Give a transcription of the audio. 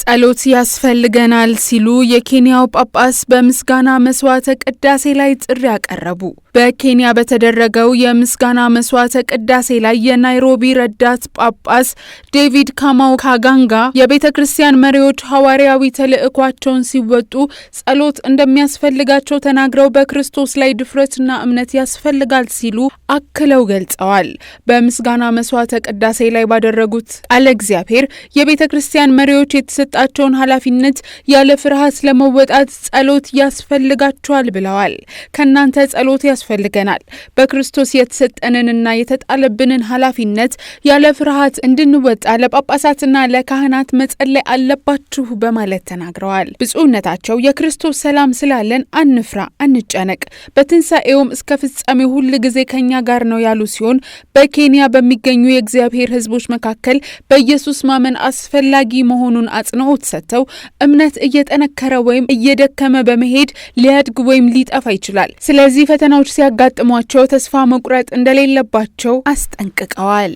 ጸሎት ያስፈልገናል ሲሉ የኬንያው ጳጳስ በምስጋና መስዋዕተ ቅዳሴ ላይ ጥሪ ያቀረቡ። በኬንያ በተደረገው የምስጋና መስዋዕተ ቅዳሴ ላይ የናይሮቢ ረዳት ጳጳስ ዴቪድ ካማው ካጋንጋ የቤተክርስቲያን መሪዎች ሐዋርያዊ ተልእኳቸውን ሲወጡ ጸሎት እንደሚያስፈልጋቸው ተናግረው በክርስቶስ ላይ ድፍረትና እምነት ያስፈልጋል ሲሉ አክለው ገልጸዋል። በምስጋና መስዋዕተ ቅዳሴ ላይ ባደረጉት ቃለ እግዚአብሔር የቤተክርስቲያን መሪዎች የተሰጣቸውን ኃላፊነት ያለ ፍርሃት ለመወጣት ጸሎት ያስፈልጋቸዋል ብለዋል። ከናንተ ጸሎት ያስፈልገናል። በክርስቶስ የተሰጠንንና የተጣለብንን ኃላፊነት ያለ ፍርሃት እንድንወጣ ለጳጳሳትና ለካህናት መጸለይ አለባችሁ በማለት ተናግረዋል። ብፁዕነታቸው የክርስቶስ ሰላም ስላለን አንፍራ፣ አንጨነቅ፣ በትንሣኤውም እስከ ፍጻሜ ሁሉ ጊዜ ከኛ ጋር ነው ያሉ ሲሆን በኬንያ በሚገኙ የእግዚአብሔር ሕዝቦች መካከል በኢየሱስ ማመን አስፈላጊ መሆኑን አጽንኦት ሰጥተው እምነት እየጠነከረ ወይም እየደከመ በመሄድ ሊያድግ ወይም ሊጠፋ ይችላል። ስለዚህ ፈተናዎች ሲያጋጥሟቸው ተስፋ መቁረጥ እንደሌለባቸው አስጠንቅቀዋል።